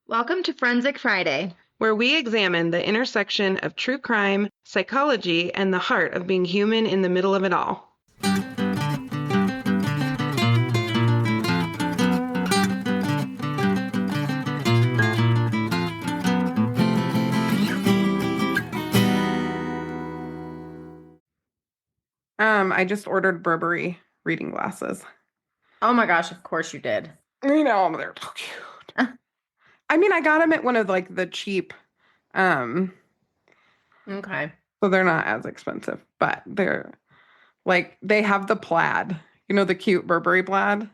Welcome to Forensic Friday, where we examine the intersection of true crime, psychology, and the heart of being human in the middle of it all. I just ordered Burberry reading glasses. Oh my gosh, of course you did. They're so cute. I got them at one of the cheap, Okay. so they're not as expensive, but they're they have the plaid, the cute Burberry plaid.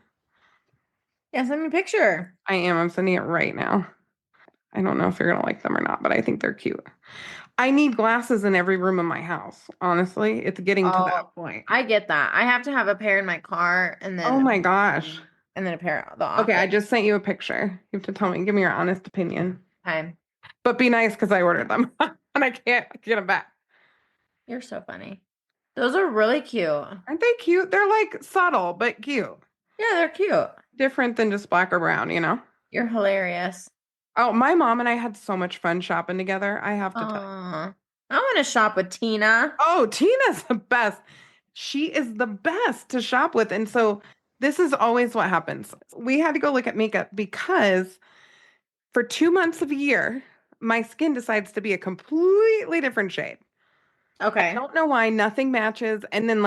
Yeah, send me a picture. I'm sending it right now. I don't know if you're gonna like them or not, but I think they're cute. I need glasses in every room of my house. Honestly, it's getting to that point. I get that. I have to have a pair in my car and then Oh my gosh. and then a pair at the Okay, I office. just sent you a picture. You have to give me your honest opinion. Okay. But be nice because I ordered them and I can't get them back. You're so funny. Those are really cute. Aren't they cute? They're subtle but cute. Yeah, they're cute. Different than just black or brown, You're hilarious. Oh, my mom and I had so much fun shopping together. I have to tell you. I want to shop with Tina. Oh, Tina's the best. She is the best to shop with. And so this is always what happens. We had to go look at makeup because for 2 months of the year, my skin decides to be a completely different shade. I Okay. don't know why nothing matches. And then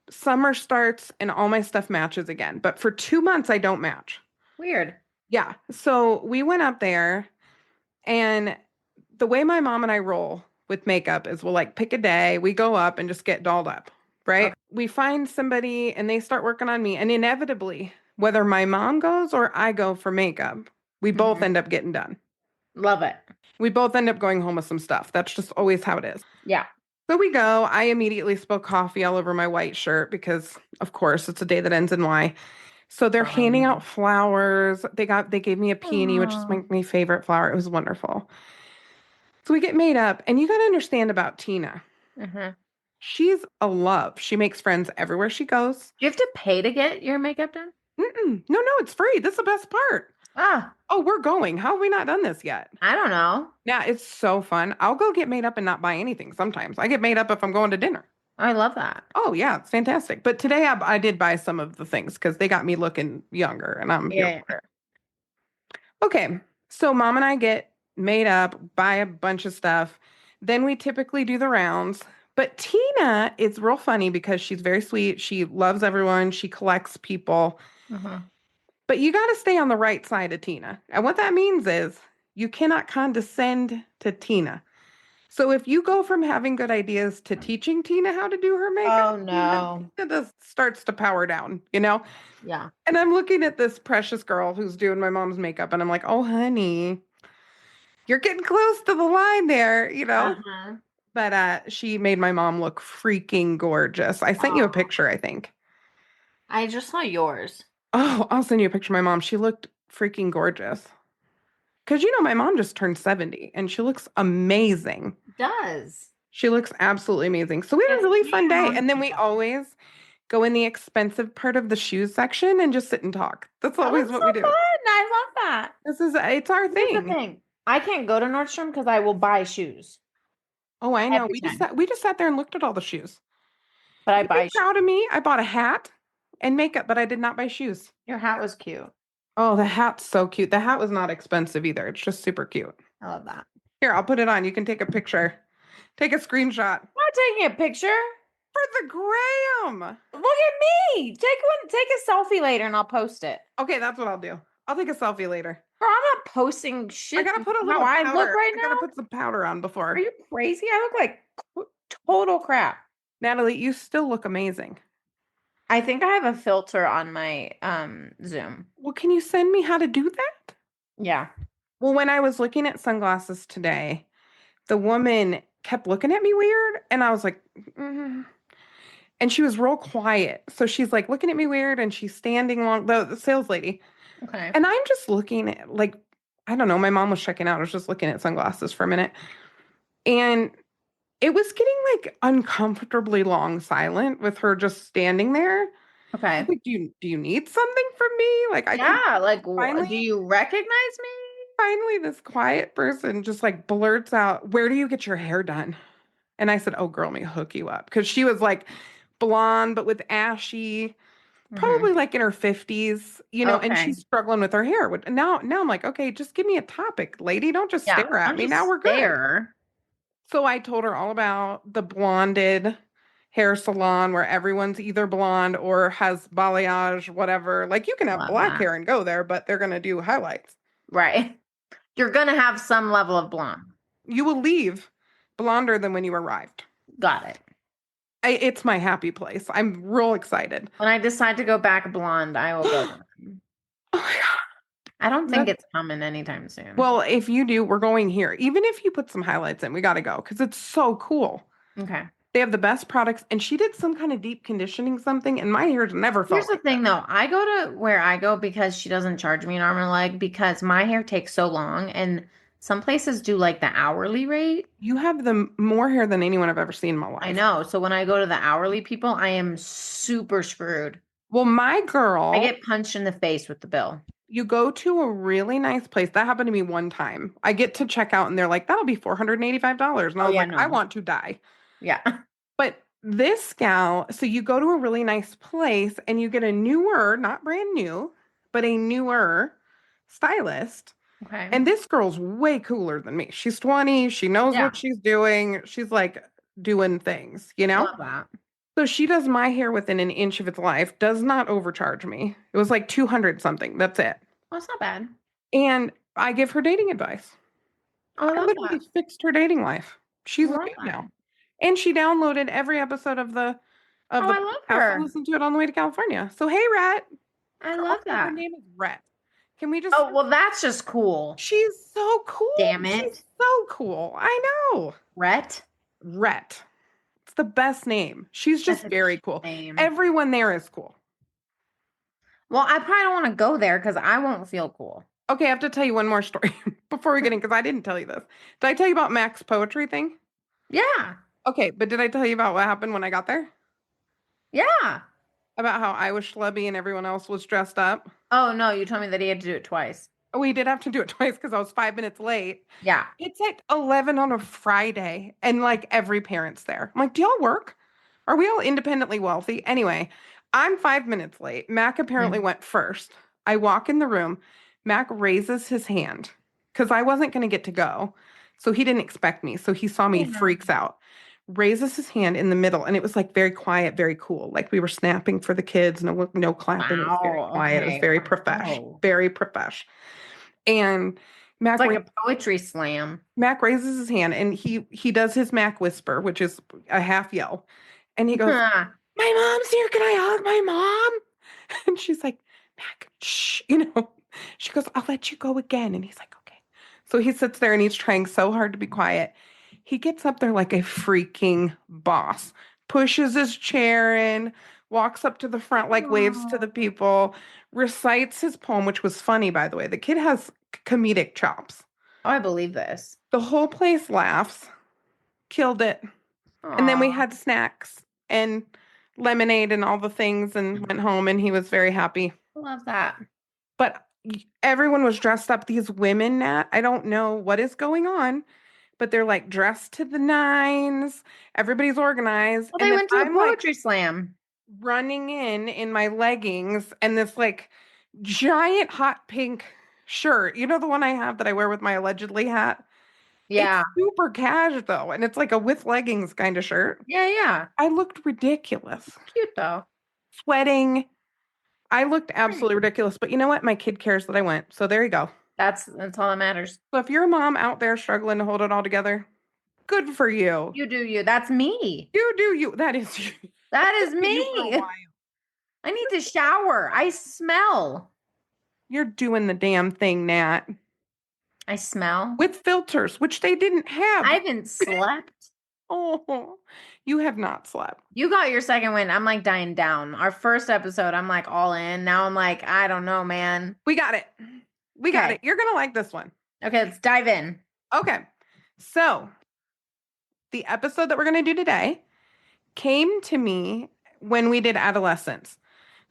summer starts and all my stuff matches again. But for 2 months, I don't match. Weird. Yeah. So we went up there and the way my mom and I roll with makeup is we'll pick a day, we go up and just get dolled up, right? Okay. We find somebody and they start working on me. And inevitably, whether my mom goes or I go for makeup, we both end up getting done. Love it. We both end up going home with some stuff. That's just always how it is. Yeah. So we go. I immediately spill coffee all over my white shirt because, of course, it's a day that ends in Y. So they're handing out flowers. They gave me a peony, which is my favorite flower. It was wonderful. So we get made up, and you got to understand about Tina. She's a love. She makes friends everywhere she goes. Do you have to pay to get your makeup done? No, it's free. This is the best part. Oh, we're going. How have we not done this yet? I don't know. Yeah, it's so fun. I'll go get made up and not buy anything sometimes. I get made up if I'm going to dinner. I love that. Oh, yeah, it's fantastic. But today I did buy some of the things because they got me looking younger, and I'm here for it. Okay, so mom and I get made up, buy a bunch of stuff. Then we typically do the rounds. But Tina is real funny because she's very sweet. She loves everyone. She collects people. But you got to stay on the right side of Tina. And what that means is you cannot condescend to Tina. So if you go from having good ideas to teaching Tina how to do her makeup, oh no, Tina starts to power down, Yeah. And I'm looking at this precious girl who's doing my mom's makeup, and I'm like, oh, honey, you're getting close to the line there, But she made my mom look freaking gorgeous. I sent you a picture, I think. I just saw yours. Oh, I'll send you a picture of my mom. She looked freaking gorgeous. Because, my mom just turned 70 and she looks amazing. Does. She looks absolutely amazing. So we had a really fun day. And then we always go in the expensive part of the shoes section and just sit and talk. That's always what we do. Fun. I love that. It's our thing. Here's the thing. I can't go to Nordstrom because I will buy shoes. Oh, I know. We just sat there and looked at all the shoes. But I buy shoes. Proud of me. I bought a hat and makeup, but I did not buy shoes. Your hat was cute. Oh, the hat's so cute. The hat was not expensive either. It's just super cute. I love that. Here, I'll put it on. You can take a picture. Take a screenshot. I'm not taking a picture. For the gram. Look at me. Take a selfie later and I'll post it. Okay, that's what I'll do. I'll take a selfie later. Girl, I'm not posting shit. I gotta put a little how powder. I look right now. I gotta put some powder on before. Are you crazy? I look like total crap. Natalie, you still look amazing. I think I have a filter on my Zoom. Well, can you send me how to do that? Yeah. Well, when I was looking at sunglasses today, the woman kept looking at me weird, and I was like, and she was real quiet. So she's looking at me weird, and she's standing long, the sales lady. Okay. And I'm just looking at I don't know, my mom was checking out. I was just looking at sunglasses for a minute. And it was getting uncomfortably long silent with her just standing there. Okay. Do you need something from me? do you recognize me? finally, this quiet person just like blurts out, "Where do you get your hair done?" And I said, "Oh, girl, let me hook you up." Because she was like blonde, but with ashy, Hmm. probably like in her 50s, and Okay. she's struggling with her hair. Now I'm like, okay, just give me a topic, lady. Don't just Yeah. stare at Don't me. Now just we're good. stare. So I told her all about the blonded hair salon where everyone's either blonde or has balayage, whatever. Like you can have Love black that. hair and go there, but they're going to do highlights. Right. You're gonna have some level of blonde. You will leave blonder than when you arrived. Got it. It's my happy place. I'm real excited. When I decide to go back blonde, I will go Oh then. my I don't think God. it's coming anytime soon. Well, if you do, we're going here. Even if you put some highlights in, we got to go because it's so cool. Okay. They have the best products, and she did some kind of deep conditioning something, and my hair's never Here's felt the like this. thing though. I go to where I go because she doesn't charge me an arm and a leg because my hair takes so long and some places do like the hourly rate. You have the more hair than anyone I've ever seen in my I life. know. So when I go to the hourly people, I am super screwed. Well, my I girl, get punched in the face with the bill. you go to a really nice place. That happened to me one time. I get to check out, and they're like, "That'll be $485." And I Oh was yeah, like, "I no. want to die." Yeah. But this gal, so you go to a really nice place and you get a newer, not brand new, but a newer stylist. Okay. And this girl's way cooler than me. She's 20, she knows Yeah. what she's doing. She's like doing things? Love that. So she does my hair within an inch of its life, does not overcharge me. It was like 200 something. That's it. Well, it's not bad. And I give her dating advice. Oh, I I love literally that. fixed her dating life. I She's love great that. now. And she downloaded every episode of the Oh, I love podcast and her. listened to it on the way to California. So hey, Rhett. I love Her that. name is Rhett. Can we just Oh, well, that's just cool. She's so cool. Damn She's it. so cool. I know. Rhett. Rhett. It's the best name. She's That's just a very cute cool. name. Everyone there is cool. Well, I probably don't want to go there because I won't feel cool. Okay, I have to tell you one more story before we get in because I didn't tell you this. Did I tell you about Mac's poetry thing? Yeah. Okay, but did I tell you about what happened when I got there? Yeah. About how I was schlubby and everyone else was dressed up? Oh, no, you told me that he had to do it twice. We did have to do it twice because I was 5 minutes late. Yeah. It's at 11 on a Friday, and like every parent's there. I'm like, do y'all work? Are we all independently wealthy? Anyway, I'm 5 minutes late. Mac apparently Mhm. went first. I walk in the room. Mac raises his hand because I wasn't going to get to go. So he didn't expect me. So he saw me, Yeah. freaks out, raises his hand in the middle. And it was like very quiet, very cool. Like we were snapping for the kids. No clapping. It was very Wow. quiet. It was Okay. very profesh, Wow. very profesh. And It's Mac like a poetry slam. Mac raises his hand and he does his Mac whisper, which is a half yell. And he goes, "My mom's here. Can I hug my mom?" And she's like, "Mac, shh. She goes, "I'll let you go again." And he's like, "Okay." So he sits there and he's trying so hard to be quiet. He gets up there like a freaking boss, pushes his chair in, walks up to the front, like waves to the Oh, people, recites his poem, which was funny, by the way. The kid has comedic chops. I believe this. The whole place laughs, killed it. And then we Aw, had snacks and lemonade and all the things and went home and he was very happy. I love that. But everyone was dressed up. These women, Nat, I don't know what is going on, but they're like dressed to the nines. Everybody's organized. Well, And they then went to a I'm like poetry slam. running in my leggings and this like giant hot pink shirt. You know the one I have that I wear with my allegedly hat? It's Yeah. super cash though, and it's like a with leggings kind of shirt. Yeah, yeah. I looked ridiculous. Cute though. Sweating. I looked Right. absolutely ridiculous, but you know what? My kid cares that I went. So there you go. That's all that matters. So if you're a mom out there struggling to hold it all together, good for you. You do you. That's me. You do you. That is you. I That is haven't seen you for a me. while. I need to shower. I smell. You're doing the damn thing, Nat. I smell. With filters, which they didn't I have. haven't slept. Oh, you have not slept. You got your second win. I'm like dying down. Our first episode, I'm like all in. Now I'm like, I don't know, man. We got it. We got Okay. it. You're going to like this one. Okay, let's dive in. Okay. So the episode that we're going to do today came to me when we did adolescence.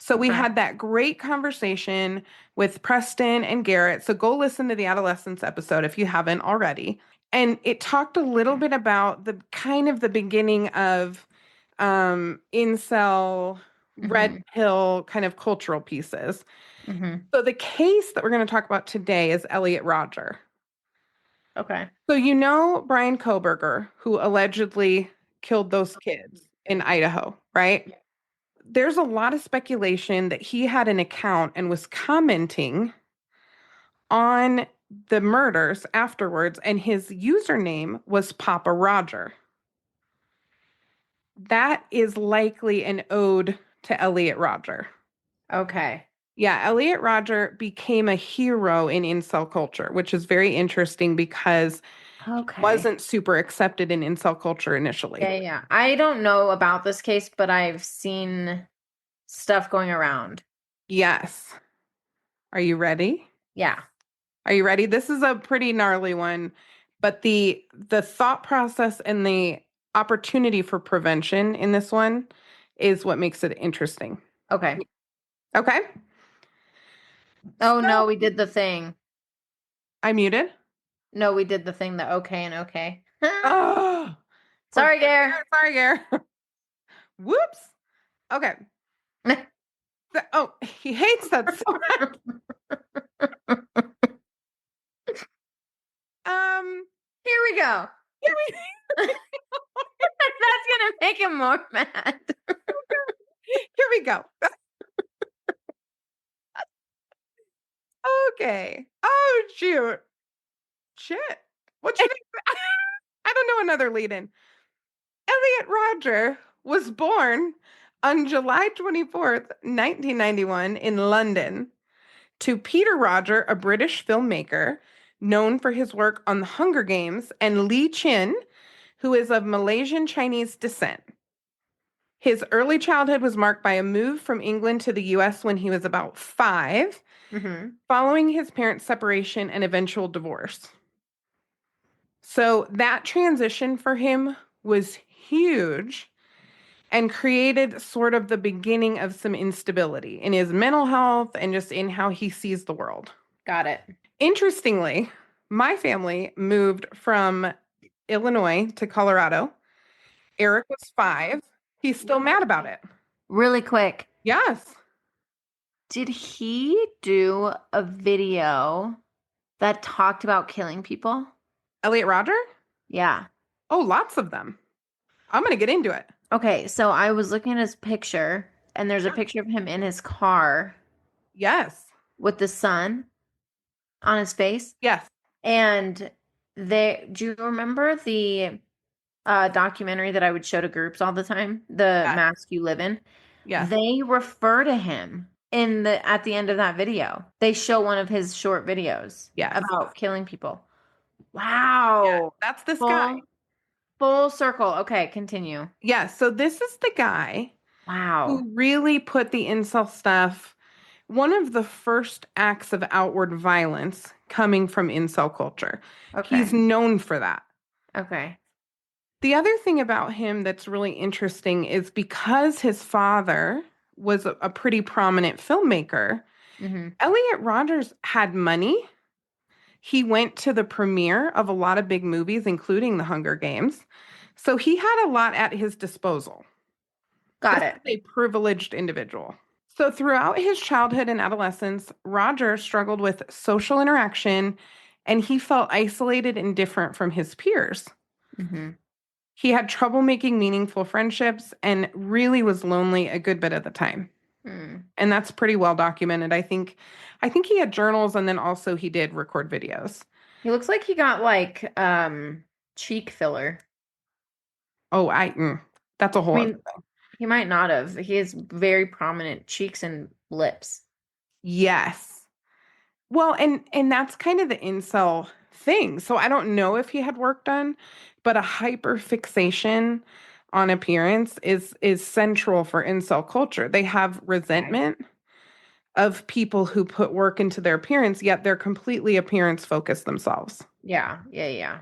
So we Okay. had that great conversation with Preston and Garrett. So go listen to the adolescence episode if you haven't already. And it talked a little bit about the kind of the beginning of incel, red Mm-hmm. pill kind of cultural pieces. Mm-hmm. So the case that we're going to talk about today is Elliot Rodger. Okay. So you know Brian Koberger, who allegedly killed those kids in Idaho, right? There's a lot of speculation that he had an account and was commenting on the murders afterwards, and his username was Papa Roger. That is likely an ode to Elliot Rodger. Okay. Yeah, Elliot Rodger became a hero in incel culture, which is very interesting because Okay. wasn't super accepted in incel culture initially. Yeah, yeah. I don't know about this case, but I've seen stuff going around. Yes. Are you ready? Yeah. Are you ready? This is a pretty gnarly one, but the thought process and the opportunity for prevention in this one is what makes it interesting. Okay. Okay? Oh So no, we did the thing. I muted. No, we did the thing, the okay and okay. Oh, poor Sorry, Gare. Gare. Sorry, Gare. Whoops. Okay. Oh, he hates that so much. Um, Here we go. here we That's gonna make him more mad. here we go. Okay. Oh, shoot. Shit. What should I I don't know another lead in. Elliot Rodger was born on July 24th, 1991 in London to Peter Rodger, a British filmmaker known for his work on The Hunger Games, and Lee Chin, who is of Malaysian Chinese descent. His early childhood was marked by a move from England to the US when he was about 5, Hmm. following his parents' separation and eventual divorce. So that transition for him was huge and created sort of the beginning of some instability in his mental health and just in how he sees the world. Got it. Interestingly, my family moved from Illinois to Colorado. Eric was 5. He's still mad about it. Really quick. Yes. Did he do a video that talked about killing people? Elliot Rodger? Yeah. Oh, lots of them. I'm going to get into it. Okay, so I was looking at his picture, and there's a picture of him in his car Yes. with the sun on his face. Yes. And do you remember the documentary that I would show to groups all the time, The Yes. Mask You Live In? Yes. They refer to him at the end of that video. They show one of his short videos Yes. about killing people. Yeah, Wow. that's this guy. Full circle. Okay, continue. Yeah, so this is the guy Wow. who really put the incel stuff, one of the first acts of outward violence coming from incel culture. He's Okay. known for that. Okay. The other thing about him that's really interesting is because his father was a pretty prominent filmmaker, Mm-hmm. Elliot Rodgers had money. He went to the premiere of a lot of big movies, including The Hunger Games. So he had a lot at his disposal. Got This it. is a privileged individual. So throughout his childhood and adolescence, Roger struggled with social interaction and he felt isolated and different from his peers. Mm-hmm. He had trouble making meaningful friendships and really was lonely a good bit of the time. Hmm. And that's pretty well documented. I think he had journals and then also he did record videos. He looks like he got like cheek filler. Oh, that's a I whole other mean, thing. he might not have. He has very prominent cheeks and lips. Yes. Well, and that's kind of the incel thing. So I don't know if he had work done, but a hyper fixation on appearance is central for incel culture. They have Okay. resentment of people who put work into their appearance, yet they're completely appearance focused themselves. Yeah, yeah, yeah.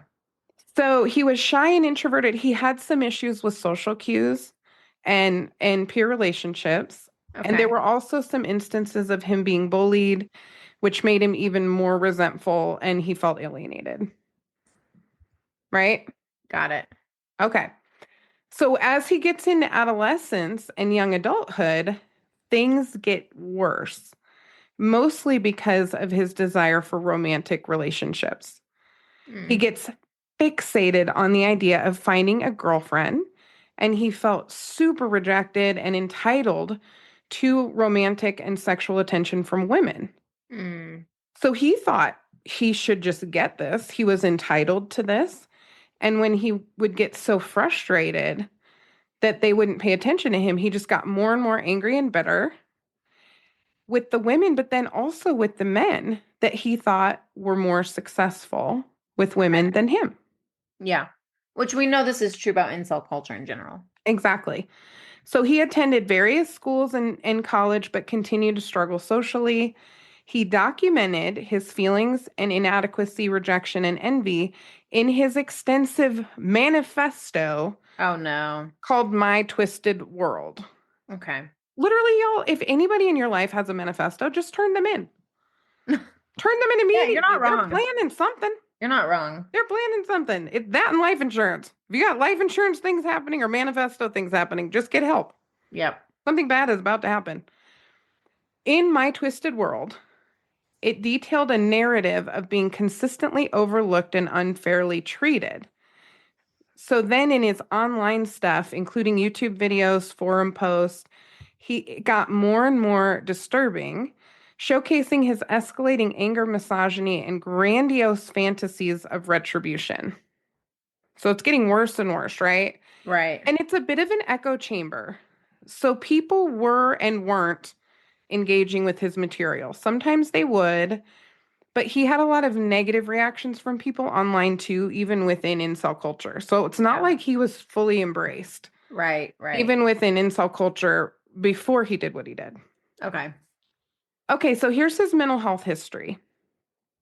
So he was shy and introverted. He had some issues with social cues and peer relationships. And there Okay. were also some instances of him being bullied, which made him even more resentful and he felt alienated. Right? Got it. Okay. So as he gets into adolescence and young adulthood, things get worse, mostly because of his desire for romantic relationships. He Mm. gets fixated on the idea of finding a girlfriend, and he felt super rejected and entitled to romantic and sexual attention from women. Mm. So he thought he should just get this. He was entitled to this. And when he would get so frustrated that they wouldn't pay attention to him, he just got more and more angry and bitter with the women, but then also with the men that he thought were more successful with women than him. Yeah. Which we know this is true about incel culture in general. Exactly. So he attended various schools and college, but continued to struggle socially. He documented his feelings and inadequacy, rejection, and envy in his extensive manifesto Oh no. called My Twisted World. Okay. Literally, y'all, if anybody in your life has a manifesto, just turn them in. Turn them in Yeah, you're immediately. not They're wrong. planning something. You're not wrong. They're planning something. It's that and life insurance. If you got life insurance things happening or manifesto things happening, just get help. Yep. Something bad is about to happen. In My Twisted World, it detailed a narrative of being consistently overlooked and unfairly treated. So then in his online stuff, including YouTube videos, forum posts, he got more and more disturbing, showcasing his escalating anger, misogyny, and grandiose fantasies of retribution. So it's getting worse and worse, right? Right. And it's a bit of an echo chamber. So people were and weren't engaging with his material. Sometimes they would, but he had a lot of negative reactions from people online too, even within incel culture. So it's not Yeah. like he was fully embraced, Right. Right. even within incel culture before he did what he did. Okay. Okay, so here's his mental health history.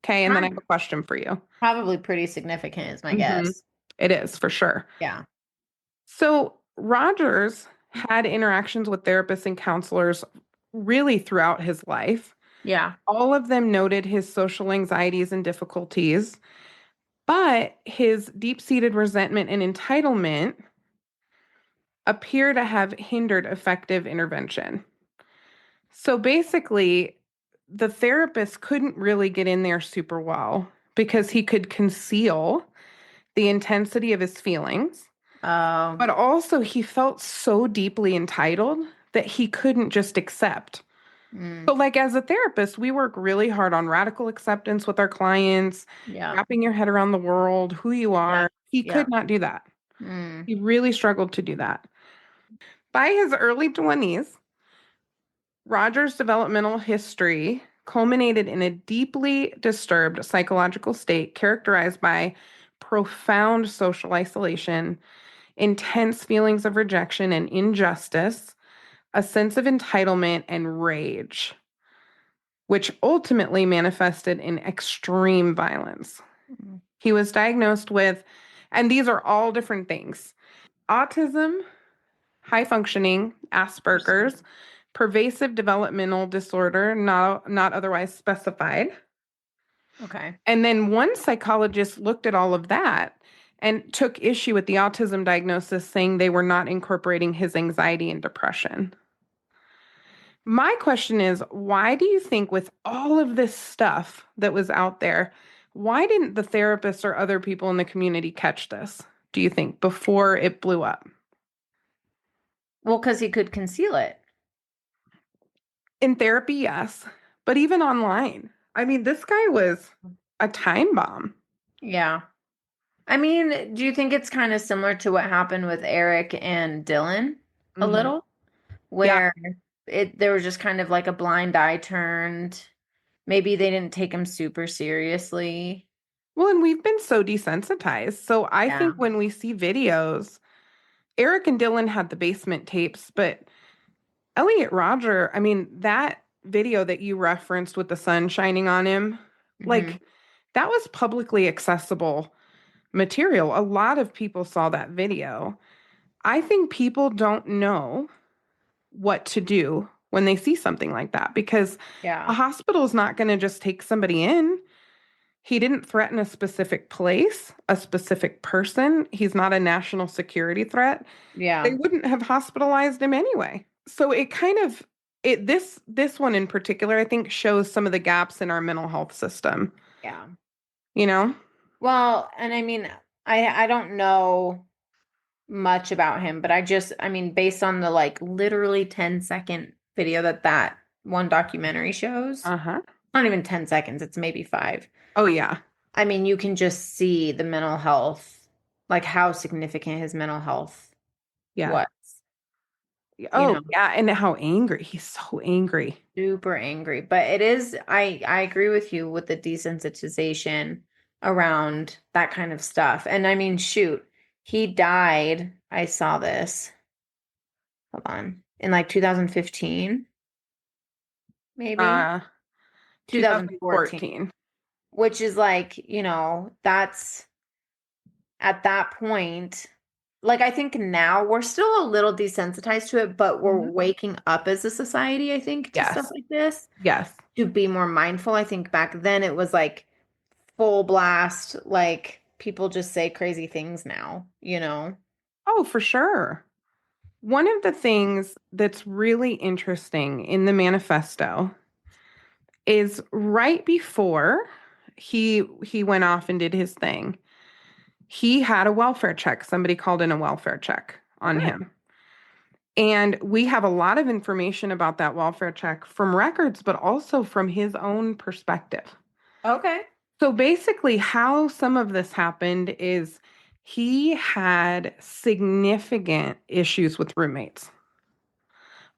Okay, and then I have Prob- a question for you. Probably pretty significant is my hmm guess. It is for sure. Yeah. So Rogers had interactions with therapists and counselors really throughout his life. Yeah. All of them noted his social anxieties and difficulties, but his deep seated resentment and entitlement appear to have hindered effective intervention. So basically, the therapist couldn't really get in there super well because he could conceal the intensity of his feelings, Um, but also he felt so deeply entitled that he couldn't just accept. mm, So, like as a therapist, we work really hard on radical acceptance with our clients, yeah. wrapping your head around the world, who you Yeah. are. He Yeah. could not do that. Mm, He really struggled to do that. By his early 20s, Roger's developmental history culminated in a deeply disturbed psychological state characterized by profound social isolation, intense feelings of rejection and injustice, a sense of entitlement, and rage, which ultimately manifested in extreme violence. mm, He was diagnosed with, and these are all different things: autism, high functioning, interesting. Asperger's, pervasive developmental disorder, not otherwise specified. Okay. And then one psychologist looked at all of that and took issue with the autism diagnosis, saying they were not incorporating his anxiety and depression. My question is, why do you think, with all of this stuff that was out there, why didn't the therapists or other people in the community catch this, do you think, before it blew up? Well, because he could conceal it. In therapy, yes, but even online. I mean, this guy was a time bomb. Yeah. I mean, do you think it's kind of similar to what happened with Eric and Dylan a hmm little, Yeah. where there was just kind of like a blind eye turned. Maybe they didn't take him super seriously. Well, and we've been so desensitized. So I Yeah. think when we see videos, Eric and Dylan had the basement tapes, but Elliot Rodger, I mean, that video that you referenced with the sun shining on him, Hmm. like that was publicly accessible material. A lot of people saw that video. I think people don't know what to do when they see something like that because a Yeah. hospital is not going to just take somebody in. He didn't threaten a specific place, a specific person. He's not a national security threat. They Yeah. wouldn't have hospitalized him anyway. So it kind of this one in particular, I think, shows some of the gaps in our mental health system, Yeah. you know? Well, and I mean, I don't know much about him, but I mean, based on the like literally 10-second video that one documentary shows, Uh-huh. not even 10 seconds, it's maybe 5. Oh yeah. I mean, you can just see the mental health, like how significant his mental health Yeah. was, you Oh know, yeah, and how angry. He's so angry. super angry. But it is, I agree with you with the desensitization around that kind of stuff. And I mean, shoot, he died. I saw this. Hold on. In like 2015, maybe Uh 2014, 2014. which is like, that's at that point. Like, I think now we're still a little desensitized to it, but we're Mhm. waking up as a society, I think, to stuff Yes. like this, Yes. to be more mindful. I think back then it was like full blast, like people just say crazy things now, you know? Oh, for sure. One of the things that's really interesting in the manifesto is right before he went off and did his thing. He had a welfare check. Somebody called in a welfare check on Good. him. And we have a lot of information about that welfare check from records, but also from his own perspective. Okay. So basically, how some of this happened is he had significant issues with roommates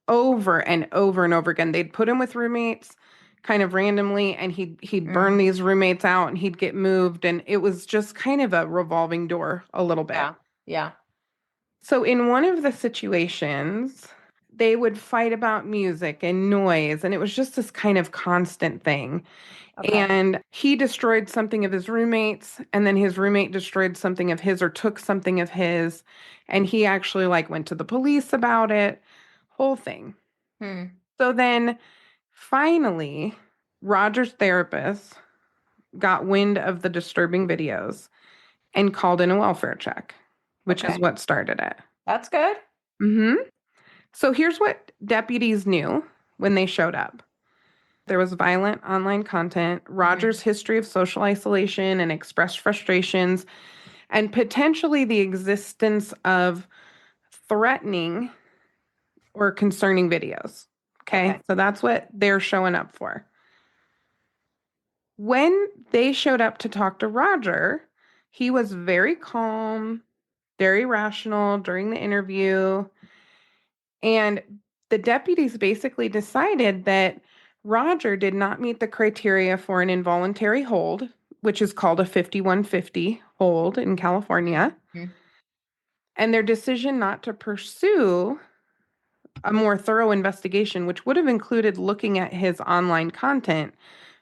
over and over and over again. They'd put him with roommates kind of randomly, and he'd burn Mm, these roommates out and he'd get moved. And it was just kind of a revolving door a little bit. yeah. Yeah. So in one of the situations, they would fight about music and noise, and it was just this kind of constant thing. Okay. And he destroyed something of his roommates, and then his roommate destroyed something of his or took something of his, and he actually like went to the police about it, whole thing. Hmm. So then finally, Roger's therapist got wind of the disturbing videos and called in a welfare check, which is Okay. what started it. That's good. Hmm. So here's what deputies knew when they showed up. There was violent online content, Hmm. Roger's history of social isolation and expressed frustrations, and potentially the existence of threatening or concerning videos. Okay, Okay. so that's what they're showing up for. When they showed up to talk to Roger, he was very calm, very rational during the interview. And the deputies basically decided that Roger did not meet the criteria for an involuntary hold, which is called a 5150 hold in California. Mhm. And their decision not to pursue a more thorough investigation, which would have included looking at his online content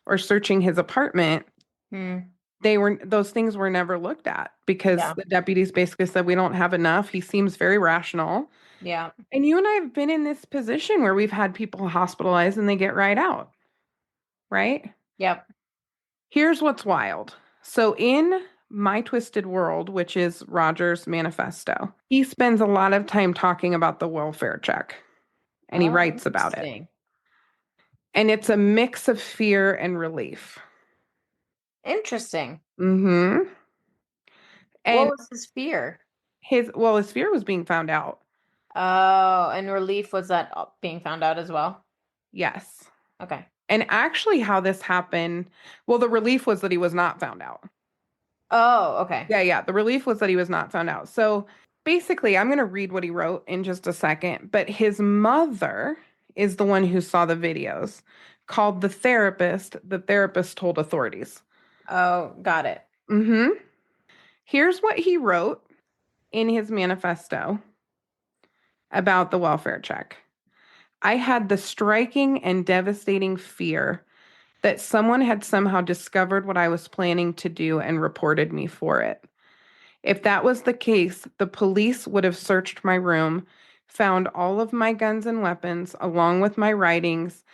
or searching his apartment, Hmm. those things were never looked at because Yeah. the deputies basically said we don't have enough. He seems very rational. Yeah. And you and I have been in this position where we've had people hospitalized and they get right out, right? Yep. Here's what's wild. So in My Twisted World, which is Roger's manifesto, he spends a lot of time talking about the welfare check and he Oh, writes about it. interesting. And it's a mix of fear and relief. Interesting. Mm-hmm. What And was his fear? his fear was being found out. Oh, and relief was that being found out as well? Yes. Okay. And actually, how this happened, well, the relief was that he was not found out. Oh, okay. Yeah, yeah. The relief was that he was not found out. So basically, I'm going to read what he wrote in just a second. But his mother is the one who saw the videos, called the therapist. The therapist told authorities. Oh, got it. Mm-hmm. Here's what he wrote in his manifesto about the welfare check. I had the striking and devastating fear that someone had somehow discovered what I was planning to do and reported me for it. If that was the case, the police would have searched my room, found all of my guns and weapons along with my writings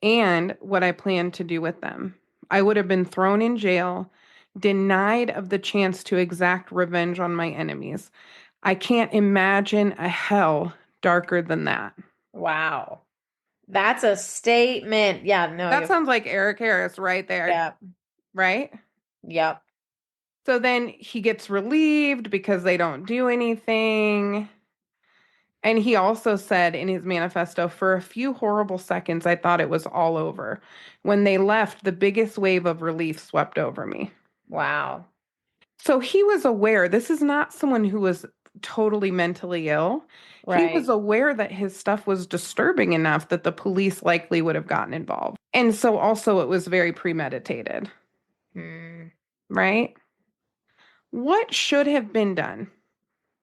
and what I planned to do with them. I would have been thrown in jail, denied of the chance to exact revenge on my enemies. I can't imagine a hell darker than that. Wow. That's a statement. Yeah, no, That sounds like Eric Harris right there, yep. right? Yep. So then he gets relieved because they don't do anything. And he also said in his manifesto, for a few horrible seconds, I thought it was all over. When they left, the biggest wave of relief swept over me. Wow. So he was aware this is not someone who was totally mentally ill. He was Right. aware that his stuff was disturbing enough that the police likely would have gotten involved. And so also it was very premeditated, Hmm. right? What should have been done?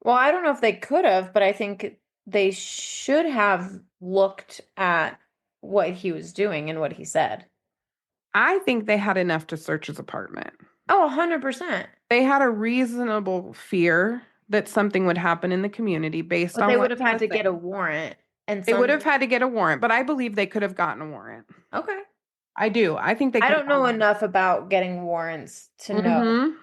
Well, I don't know if they could have, but I think they should have looked at what he was doing and what he said. I think they had enough to search his apartment. Oh, 100%. They had a reasonable fear that something would happen in the community based But they on would what have he had was to get a saying. warrant and They would have some. had to get a warrant, but I believe they could have gotten a warrant. Okay. I do. I think they I could have don't know gotten enough about getting warrants to one. know.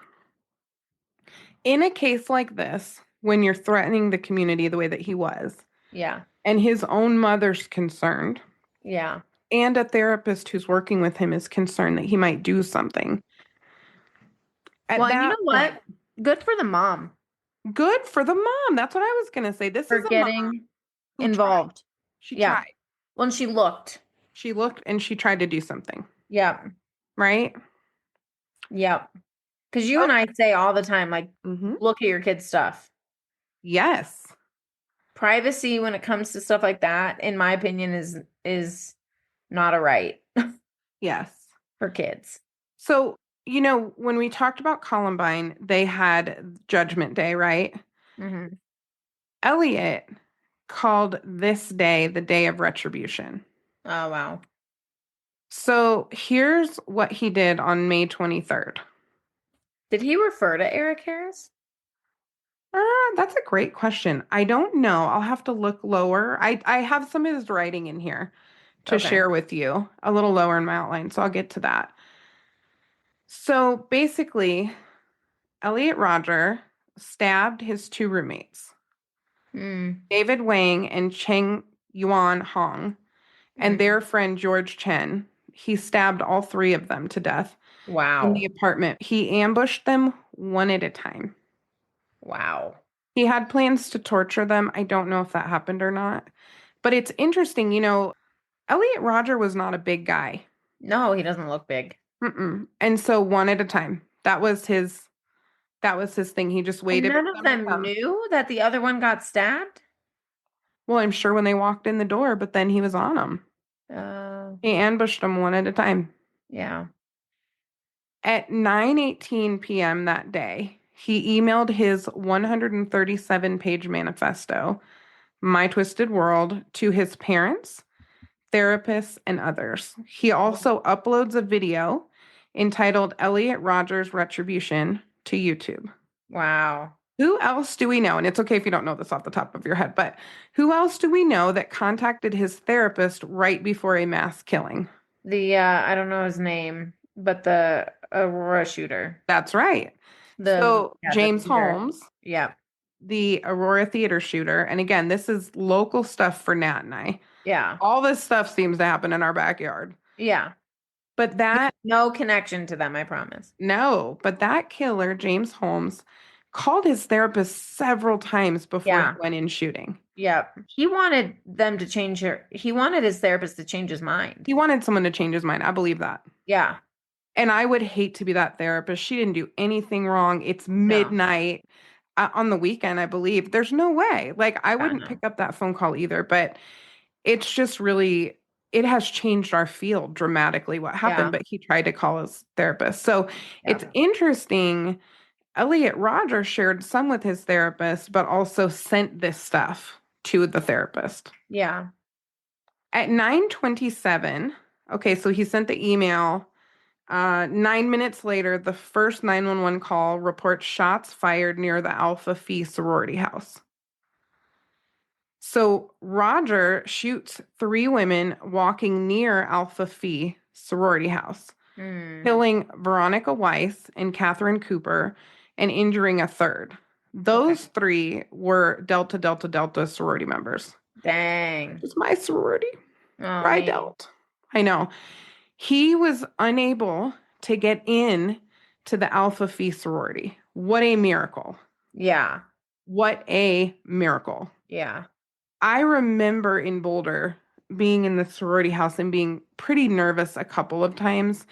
In a case like this, when you're threatening the community the way that he was, Yeah. and his own mother's concerned, Yeah. and a therapist who's working with him is concerned that he might do something, Well, at and you that know what? point, Good for the mom good for the mom. That's what I was going to say. This for is a mom getting who tried. involved. She Yeah. tried. When she looked. She looked and she tried to do something, Yep. right? Yep. Because you and I Okay. say all the time, like, look at your kids' stuff. Yes. Privacy when it comes to stuff like that, in my opinion, is not a right Yes. for kids. So, when we talked about Columbine, they had Judgment Day, right? Hmm. Elliot called this day the day of retribution. Oh, wow. So here's what he did on May 23rd. Did he refer to Eric Harris? That's a great question. I don't know. I'll have to look lower. I have some of his writing in here to Okay. share with you, a little lower in my outline, so I'll get to that. So basically, Elliot Rodger stabbed his two roommates, Mm. David Wang and Cheng Yuan Hong, and Mm. their friend George Chen. He stabbed all three of them to death in the Wow. apartment. He ambushed them one at a time. Wow. He had plans to torture them. I don't know if that happened or not. But it's interesting, Elliot Rodger was not a big guy. No, he doesn't look big. Mm-mm. And so one at a time. That was his thing. He just And waited none for of them to them come. knew that the other one got stabbed? Well, I'm sure when they walked in the door, but then he was on them. Uh, He ambushed them one at a time. yeah. At 9:18 p.m. that day, he emailed his 137-page manifesto, My Twisted World, to his parents, therapists, and others. He also uploads a video entitled Elliot Rodger's Retribution to YouTube. Wow. Who else do we know? And it's okay if you don't know this off the top of your head, but who else do we know that contacted his therapist right before a mass killing? I don't know his name, but the Aurora shooter. That's right. The So, yeah, the James theater. Holmes, Yeah. the Aurora theater shooter, and again, this is local stuff for Nat and I. Yeah. All this stuff seems to happen in our backyard. Yeah. But that No connection to them, I promise. No, but that killer, James Holmes, called his therapist several times before he Yeah. went in shooting. Yeah. He wanted them to change he wanted his therapist to change his mind. He wanted someone to change his mind. I believe that. Yeah. And I would hate to be that therapist. She didn't do anything wrong. It's No. midnight on the weekend, I believe. There's no way. Like, I Yeah, wouldn't no. pick up that phone call either, but it's just really, it has changed our field dramatically what happened, Yeah. but he tried to call his therapist. So Yeah. it's interesting. Elliot Rodger shared some with his therapist, but also sent this stuff to the therapist. Yeah. At 9:27, okay, so he sent the email. 9 minutes later, the first 911 call reports shots fired near the Alpha Phi sorority house. So Roger shoots three women walking near Alpha Phi sorority house, Mm. killing Veronica Weiss and Catherine Cooper and injuring a third. Okay. Those three were Delta Delta Delta sorority members. Dang. It's my sorority. Oh Phi man. Delt. I know. He was unable to get in to the Alpha Phi sorority. What a miracle. Yeah. What a miracle. Yeah. I remember in Boulder being in the sorority house and being pretty nervous a couple of times.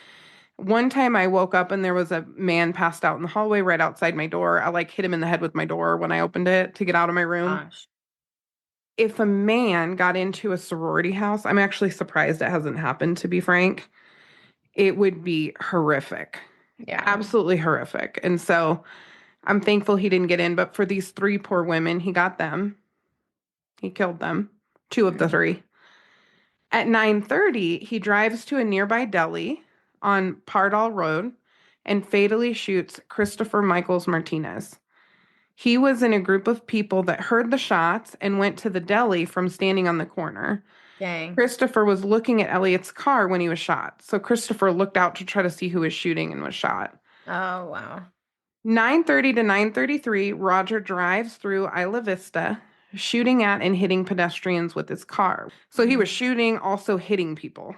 One time I woke up and there was a man passed out in the hallway right outside my door. I like hit him in the head with my door when I opened it to get out of my room. Gosh. If a man got into a sorority house, I'm actually surprised it hasn't happened, to be frank. It would be horrific. Yeah. Absolutely horrific. And so I'm thankful he didn't get in, but for these three poor women, he got them. He killed them, two of the Mm. three. At 9:30, he drives to a nearby deli on Pardall Road and fatally shoots Christopher Michaels Martinez. He was in a group of people that heard the shots and went to the deli from standing on the corner. Dang. Christopher was looking at Elliot's car when he was shot. So Christopher looked out to try to see who was shooting and was shot. Oh wow. 9:30 to 9:33, Roger drives through Isla Vista, shooting at and hitting pedestrians with his car. So he was Mm. shooting, also hitting people.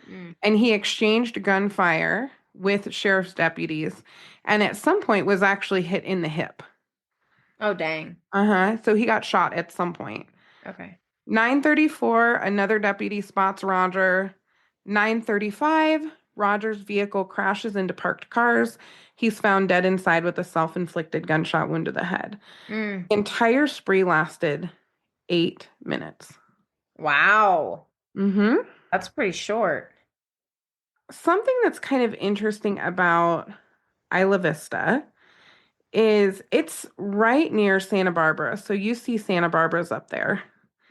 Mm. And he exchanged gunfire with sheriff's deputies and at some point was actually hit in the hip. Oh dang. So he got shot at some point. Okay. 9:34, another deputy spots Roger. 9:35, Roger's vehicle crashes into parked cars. He's found dead inside with a self-inflicted gunshot wound to the head. Mm. The entire spree lasted 8 minutes. Wow. Mm-hmm. That's pretty short. Something that's kind of interesting about Isla Vista is it's right near Santa Barbara. So you see Santa Barbara's up there.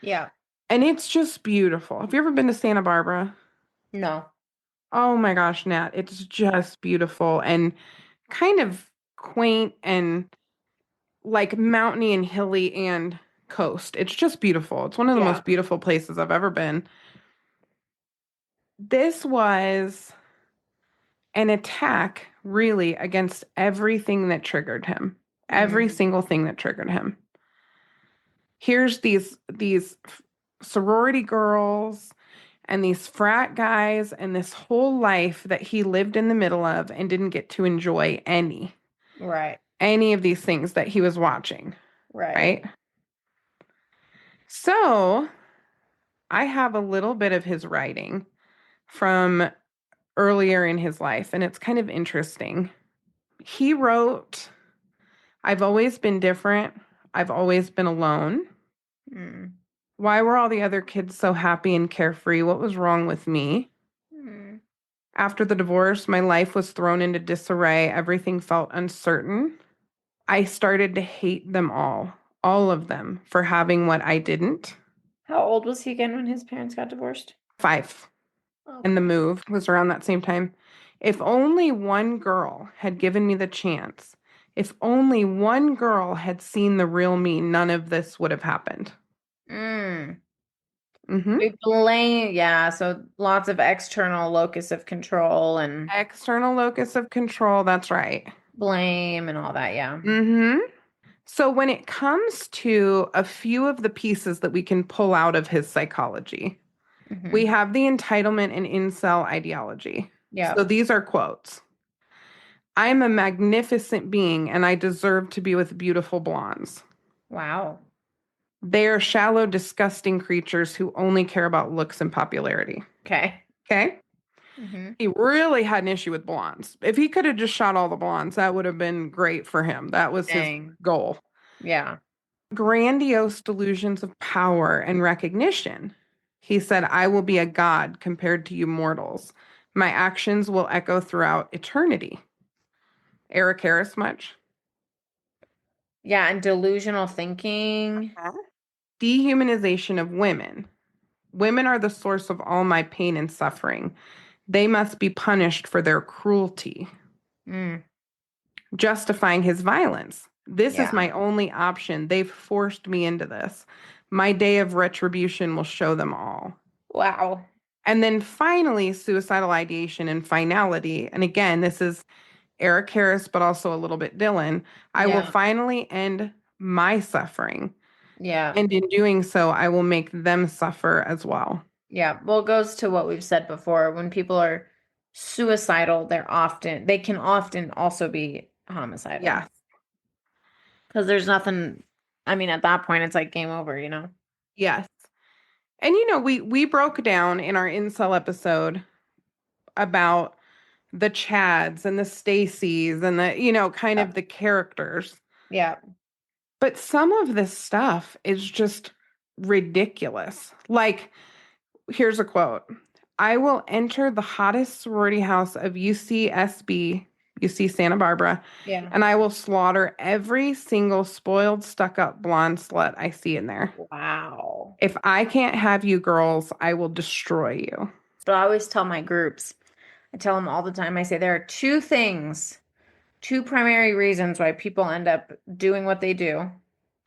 Yeah. And it's just beautiful. Have you ever been to Santa Barbara? No. Oh my gosh, Nat, it's just beautiful and kind of quaint and like mountainy and hilly and coast. It's just beautiful. It's one of the Yeah. most beautiful places I've ever been. This was an attack really against everything that triggered him. Every Mm. single thing that triggered him. Here's these sorority girls and these frat guys and this whole life that he lived in the middle of and didn't get to enjoy Right. any of these things that he was watching, Right. right? So I have a little bit of his writing from earlier in his life, and it's kind of interesting. He wrote, I've always been different. I've always been alone. Mm. Why were all the other kids so happy and carefree? What was wrong with me? Mm. After the divorce, my life was thrown into disarray. Everything felt uncertain. I started to hate them all of them, for having what I didn't. How old was he again when his parents got divorced? 5. And the Okay. move was around that same time. If only one girl had given me the chance, if only one girl had seen the real me, none of this would have happened. Mm. Hmm. We blame, yeah, so lots of external locus of control and External locus of control, that's right. blame and all that, yeah. Hmm. So when it comes to a few of the pieces that we can pull out of his psychology, we Hmm. have the entitlement and incel ideology. So Yep. these are quotes. I am a magnificent being and I deserve to be with beautiful blondes. Wow. They are shallow, disgusting creatures who only care about looks and popularity. Okay. Okay? Hmm. He really had an issue with blondes. If he could have just shot all the blondes, that would have been great for him. That was his Dang. goal. Yeah. Grandiose delusions of power and recognition. He said, I will be a god compared to you mortals. My actions will echo throughout eternity. Eric Harris, much? Yeah, and delusional thinking. Huh? Dehumanization of women. Women are the source of all my pain and suffering. They must be punished for their cruelty. Mm. Justifying his violence. This is Yeah. my only option. They've forced me into this. My day of retribution will show them all. Wow. And then finally, suicidal ideation and finality. And again, this is Eric Harris, but also a little bit Dylan. I will Yeah. finally end my suffering. Yeah. And in doing so, I will make them suffer as well. Yeah. Well, it goes to what we've said before. When people are suicidal, they can often also be homicidal Yes. because there's nothing, I mean, at that point, it's like game over, you know? Yes. And we broke down in our incel episode about the Chads and the Stacys and the, kind Yeah. of the characters. Yeah. But some of this stuff is just ridiculous. Like, here's a quote. I will enter the hottest sorority house of UCSB, UC Santa Barbara, Yeah. and I will slaughter every single spoiled, stuck-up blonde slut I see in there. Wow. If I can't have you girls, I will destroy you. So I always tell my groups, I tell them all the time, I say there are two primary reasons why people end up doing what they do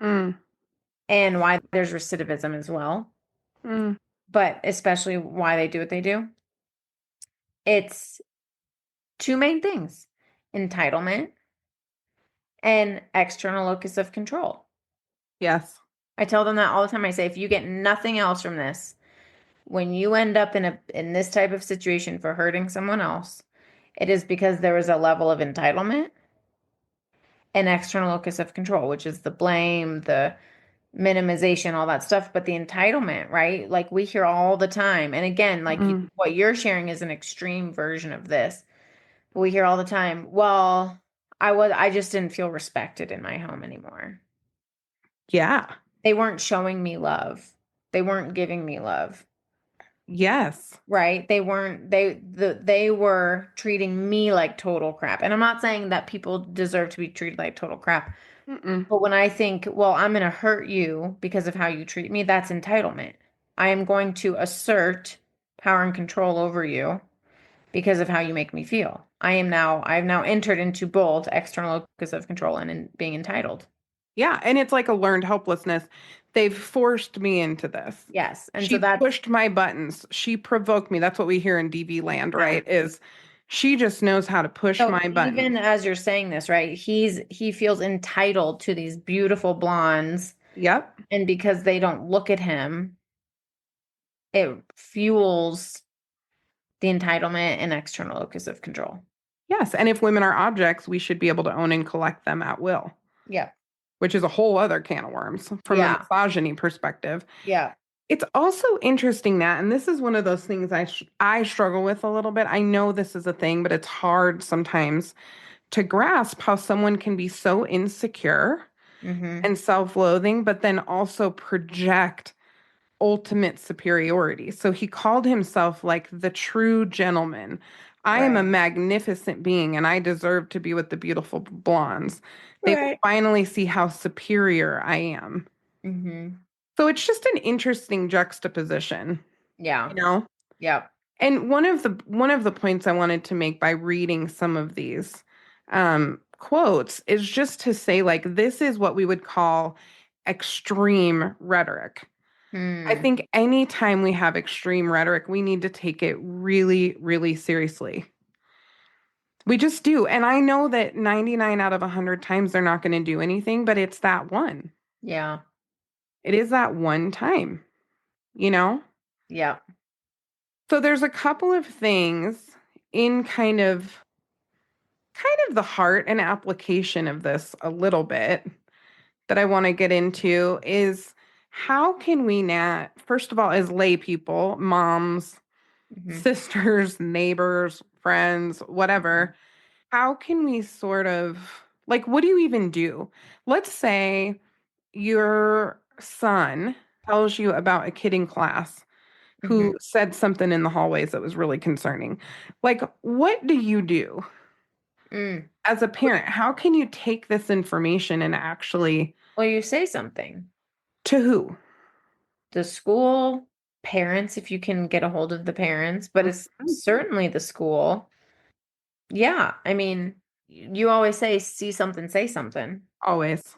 Mm, and why there's recidivism as well, mm, but especially why they do what they do. It's two main things: entitlement and external locus of control. yes. I tell them that all the time. I say, if you get nothing else from this, when you end up in this type of situation for hurting someone else, it is because there was a level of entitlement and external locus of control, which is the blame, the minimization, all that stuff. But the entitlement, right? Like we hear all the time. And again, like Mm, what you're sharing is an extreme version of this. But we hear all the time, well, I just didn't feel respected in my home anymore. yeah. They weren't showing me love. They weren't giving me love. Yes. Right? They weren't they were treating me like total crap. And I'm not saying that people deserve to be treated like total crap. Mm-mm. But when I think, well, I'm going to hurt you because of how you treat me, that's entitlement. I am going to assert power and control over you because of how you make me feel. I've now entered into both external locus of control and in being entitled. Yeah. And it's like a learned helplessness. They've forced me into this. Yes. And so She that's, pushed my buttons. She provoked me. That's what we hear in DV land, yeah. right? Is she just knows how to push So my even buttons. as you're saying this, right, he feels entitled to these beautiful blondes, Yep. and because they don't look at him, it fuels the entitlement and external locus of control. Yes. And if women are objects, we should be able to own and collect them at will, Yeah. which is a whole other can of worms from a Yeah. misogyny perspective. Yeah. It's also interesting that, and this is one of those things I struggle with a little bit. I know this is a thing, but it's hard sometimes to grasp how someone can be so insecure Mm-hmm. and self-loathing, but then also project ultimate superiority. So he called himself like the true gentleman. I am a Right. magnificent being and I deserve to be with the beautiful blondes. They will Right. finally see how superior I am. Mm-hmm. So it's just an interesting juxtaposition, Yeah. you know? Yeah. And one of the points I wanted to make by reading some of these quotes is just to say like this is what we would call extreme rhetoric. I Hmm. think anytime we have extreme rhetoric, we need to take it really, really seriously. We just do. And I know that 99 out of 100 times they're not going to do anything, but it's that one. Yeah. It is that one time, you know? Yeah. So there's a couple of things in kind of the heart and application of this a little bit that I want to get into is how can we not, first of all, as lay people, moms, Mm-hmm. sisters, neighbors, friends, whatever, how can we sort of like, what do you even do? Let's say your son tells you about a kid in class Mm-hmm. who said something in the hallways that was really concerning. Like, what do you do Mm. as a parent? How can you take this information and actually Well, you say something. to who? The school, parents, if you can get a hold of the parents, but it's Mhm. certainly the school. Yeah. I mean, you always say, see something, say something. Always.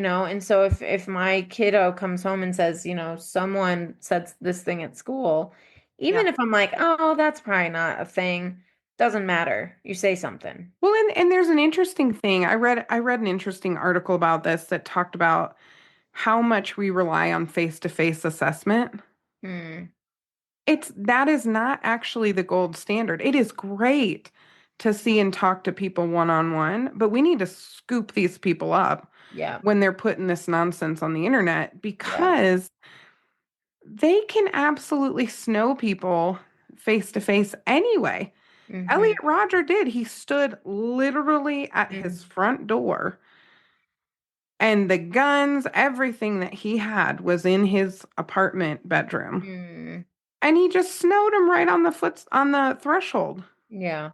And so if my kiddo comes home and says, someone said this thing at school, Yeah. even if I'm like, oh, that's probably not a thing, doesn't matter. You say something. Well, and there's an interesting thing. I read an interesting article about this that talked about how much we rely on face-to-face assessment. Hmm. That is not actually the gold standard. It is great to see and talk to people one-on-one, but we need to scoop these people up Yeah. when they're putting this nonsense on the internet Yeah. because they can absolutely snow people face to face anyway. Mm-hmm. Elliot Rodger did. He stood literally at his Mm. front door, and the guns, everything that he had was in his apartment bedroom. Mm. And he just snowed him right on the threshold. Yeah.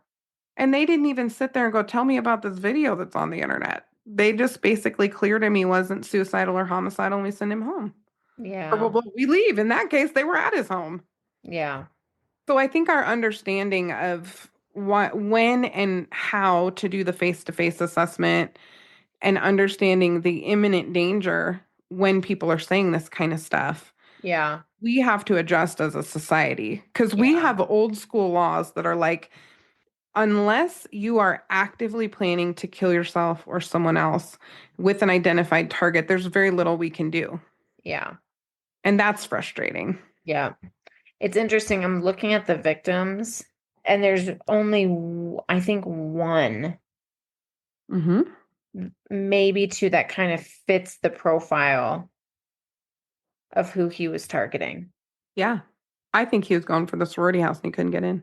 And they didn't even sit there and go, tell me about this video that's on the internet. They just basically cleared him. He wasn't suicidal or homicidal, and we sent him home. Or Yeah. we leave. In that case, they were at his home. Yeah. So I think our understanding of when and how to do the face-to-face assessment and understanding the imminent danger when people are saying this kind of stuff, Yeah. we have to adjust as a society because we Yeah. have old school laws that are like, unless you are actively planning to kill yourself or someone else with an identified target, there's very little we can do. Yeah. And that's frustrating. Yeah. It's interesting. I'm looking at the victims, and there's only, I think, one, Hmm. maybe two that kind of fits the profile of who he was targeting. Yeah. I think he was going for the sorority house and he couldn't get in.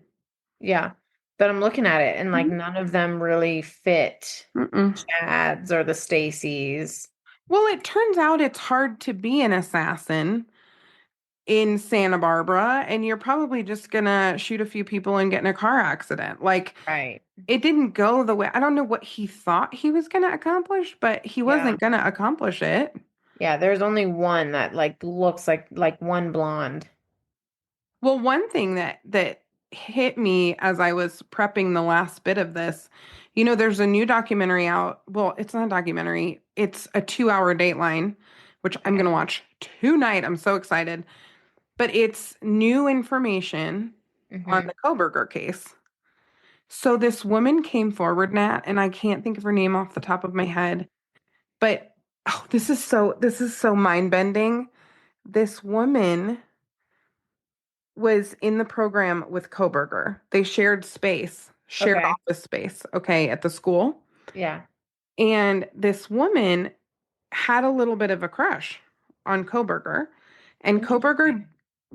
Yeah. But I'm looking at it, and like Mhm. none of them really fit Mm-mm. Chad's or the Stacy's. Well, it turns out it's hard to be an assassin in Santa Barbara, and you're probably just gonna shoot a few people and get in a car accident. Like, Right. it didn't go the way, I don't know what he thought he was gonna accomplish, but he Yeah. wasn't gonna accomplish it. Yeah, there's only one that like looks like one blonde. Well, one thing that hit me as I was prepping the last bit of this, there's a new documentary out. Well, it's not a documentary. It's a 2-hour Dateline, which I'm Okay. gonna watch tonight. I'm so excited. But it's new information on Mm-hmm. the Koberger case. So this woman came forward, Nat, and I can't think of her name off the top of my head, but this is so mind-bending. This woman was in the program with Koberger. They shared Okay. office space, okay, at the school. Yeah. And this woman had a little bit of a crush on Koberger, and Koberger Interesting.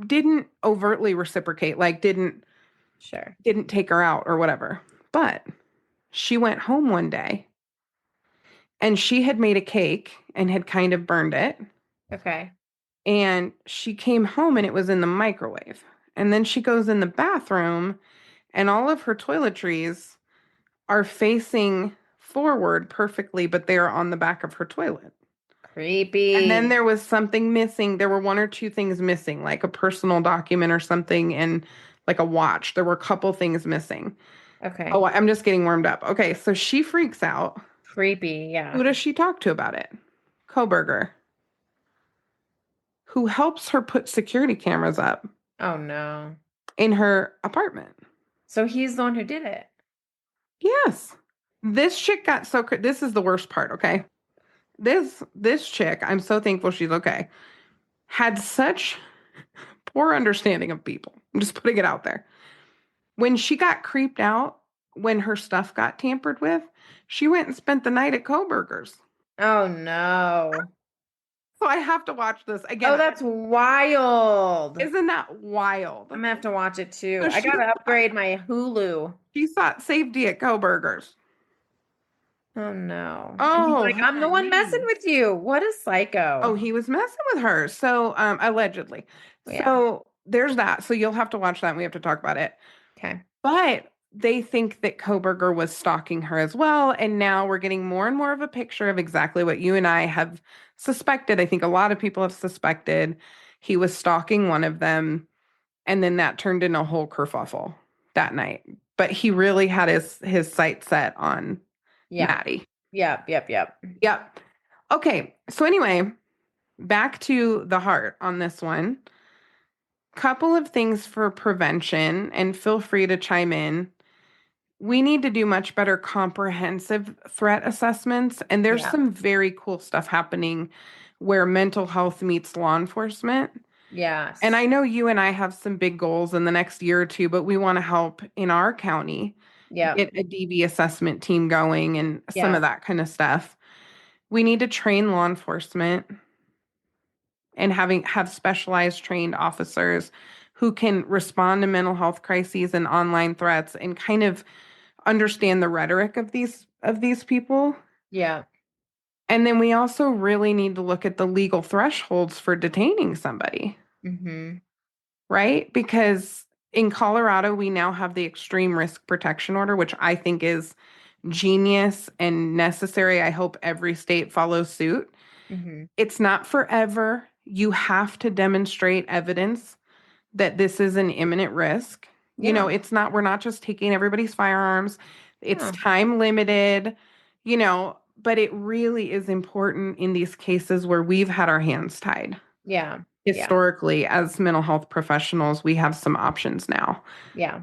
didn't overtly reciprocate, like Sure. didn't take her out or whatever. But she went home one day and she had made a cake and had kind of burned it. Okay. And she came home and it was in the microwave. And then she goes in the bathroom and all of her toiletries are facing forward perfectly, but they are on the back of her toilet. And then Creepy. there was something missing. There were one or two things missing, like a personal document or something, and like a watch. There were a couple things missing. Oh, Okay. I'm just getting warmed up. Okay, so she freaks out. Creepy. Who Yeah. does she talk to about it? Koberger, who helps her put security cameras up Oh no. in her apartment. So he's the one who did it. Yes. This chick got this is the worst part, okay? This chick, I'm so thankful she's okay, had such poor understanding of people. I'm just putting it out there. When she got creeped out when her stuff got tampered with, she went and spent the night at Koberger's. Oh no. So I have to watch this Oh, again. that's wild. Isn't that wild? I'm gonna have to watch it too. So I she gotta sought, upgrade my Hulu. she sought safety at Koberger's. Oh no. And he's Oh, like, I'm the one messing honey. with you. What a Oh, psycho. he was messing with her. So, allegedly. Yeah. So there's that. So you'll have to watch that and we have to talk about it. Okay. But they think that Koberger was stalking her as well. And now we're getting more and more of a picture of exactly what you and I have suspected. I think a lot of people have suspected he was stalking one of them. And then that turned into a whole kerfuffle that night. But he really had his sight set on Yeah. Maddie. Yep. Yep. Yep. Yep. Okay. So anyway, back to the heart on this one. Couple of things for prevention, and feel free to chime in. We need to do much better comprehensive threat assessments, and there's Yeah. some very cool stuff happening where mental health meets law enforcement. And Yes. I know you and I have some big goals in the next year or two, but we want to help in our county Yeah. get a DV assessment team going and some of Yeah. that kind of stuff. We need to train law enforcement and have specialized trained officers who can respond to mental health crises and online threats and kind of understand the rhetoric of these people. Yeah. And then we also really need to look at the legal thresholds for detaining somebody, Mm-hmm. right? Because in Colorado, we now have the extreme risk protection order, which I think is genius and necessary. I hope every state follows suit. Mm-hmm. It's not forever. You have to demonstrate evidence that this is an imminent risk. You know, Yeah. it's not, we're not just taking everybody's firearms, it's Yeah. time limited, you know, but it really is important in these cases where we've had our hands tied. Yeah. Yeah. Historically, as mental health professionals, we have some options now. Yeah.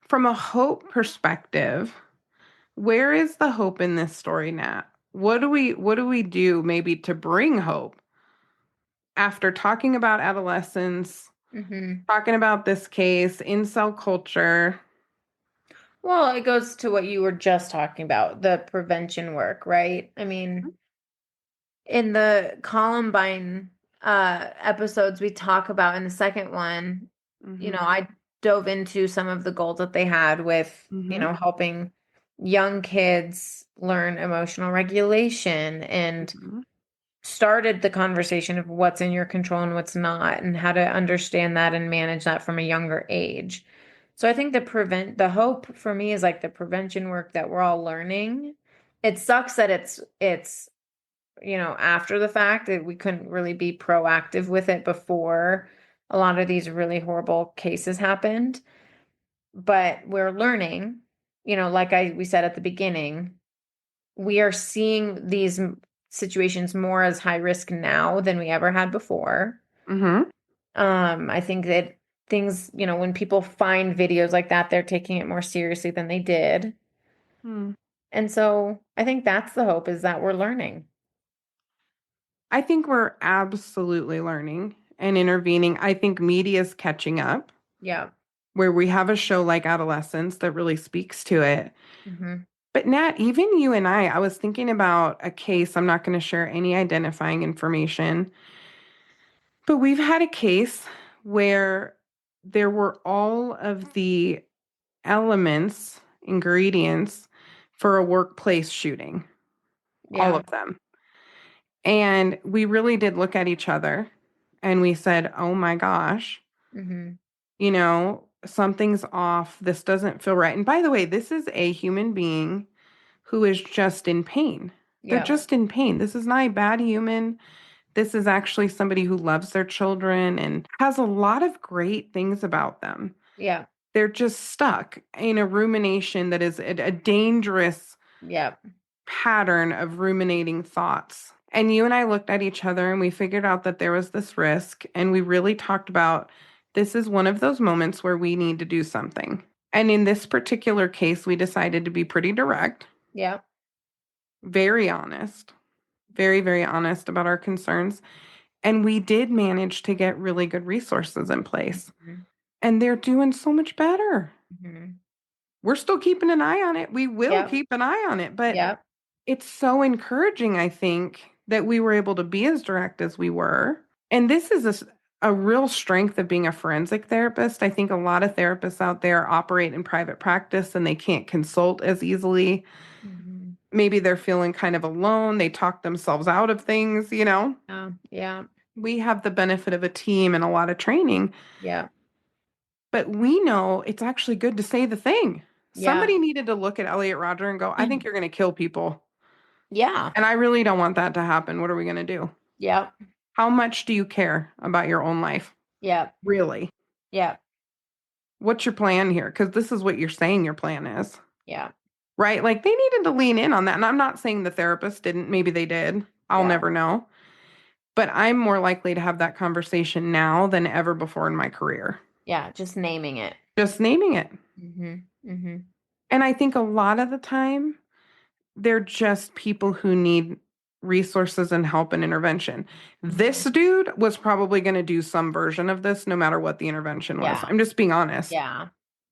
From a hope perspective, where is the hope in this story, Nat? What do we do maybe to bring hope after talking about adolescence, Mm-hmm. talking about this case, incel culture? Well, it goes to what you were just talking about, the prevention work, right? I mean, in the Columbine episodes we talk about in the second one, Mm-hmm. I dove into some of the goals that they had with, Mm-hmm. helping young kids learn emotional regulation and Mm-hmm. started the conversation of what's in your control and what's not, and how to understand that and manage that from a younger age. So I think the hope for me is like the prevention work that we're all learning. It sucks that it's after the fact that we couldn't really be proactive with it before a lot of these really horrible cases happened. But we're learning, like we said at the beginning, we are seeing these situations more as high risk now than we ever had before. Mm-hmm. I think that things, when people find videos like that, they're taking it more seriously than they did. Hmm. And so I think that's the hope, is that we're learning. I think we're absolutely learning and intervening. I think media is catching up, Yeah. where we have a show like Adolescence that really speaks to it. Hmm. But Nat, even you and I was thinking about a case. I'm not going to share any identifying information, but we've had a case where there were all of the elements, ingredients for a workplace shooting, all Yeah. of them. And we really did look at each other and we said, oh my gosh, Hmm. something's off. This doesn't feel right. And by the way, this is a human being who is just in pain. They're Yeah. just in pain. This is not a bad human. This is actually somebody who loves their children and has a lot of great things about them. Yeah. They're just stuck in a rumination that is a dangerous Yeah. pattern of ruminating thoughts. And you and I looked at each other and we figured out that there was this risk. And we really talked about this is one of those moments where we need to do something. And in this particular case, we decided to be pretty direct, Yeah. very honest, very, very honest about our concerns. And we did manage to get really good resources in place. Hmm. And they're doing so much better. Hmm. We're still keeping an eye on it. We will Yeah. keep an eye on it. But Yeah. it's so encouraging, I think, that we were able to be as direct as we were. And this is a real strength of being a forensic therapist. I think a lot of therapists out there operate in private practice and they can't consult as easily. Hmm. Maybe they're feeling kind of alone. They talk themselves out of things. Yeah. Yeah. We have the benefit of a team and a lot of training, Yeah. but we know it's actually good to say the thing. Yeah. Somebody needed to look at Elliot Rodger and go, I think you're going to kill people. Yeah. And I really don't want that to happen. What are we going to do? Yeah. How much do you care about your own life? Yeah. Really? Yeah. What's your plan here? Because this is what you're saying your plan is, Yeah. right? Like they needed to lean in on that. And I'm not saying the therapist didn't. Maybe they did. I'll Yeah. never know. But I'm more likely to have that conversation now than ever before in my career. Yeah, just naming it. Just naming it. Mhm. Mhm. And I think a lot of the time, they're just people who need resources and help and intervention. This Mhm. dude was probably going to do some version of this no matter what the intervention was. Yeah. I'm just being honest. Yeah.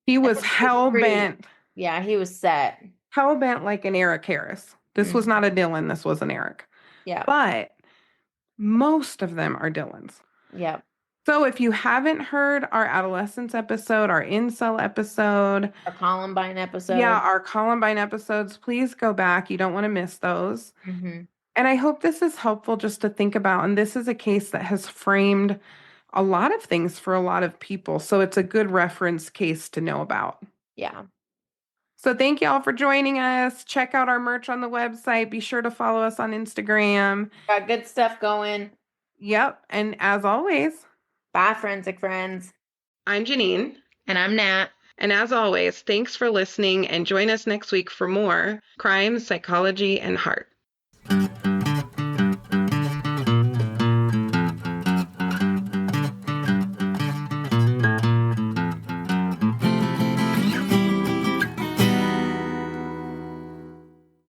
He And was it's hell pretty, bent, yeah, he was set. hell bent like an Eric Harris. This was Mhm. not a Dylan, this was an Eric. Yeah. But most of them are Dylans. Yep. So if you haven't heard our adolescence episode, our incel episode, Our Columbine yeah, episode. our Columbine episodes, please go back. You don't want to miss those. Mhm. And I hope this is helpful just to think about. And this is a case that has framed a lot of things for a lot of people. So it's a good reference case to know about. Yeah. So thank you all for joining us. Check out our merch on the website. Be sure to follow us on Instagram. Got good stuff going. Yep. And as always, Bye, forensic friends. I'm Janine. And I'm Nat. And as always, thanks for listening and join us next week for more crime, psychology, and heart.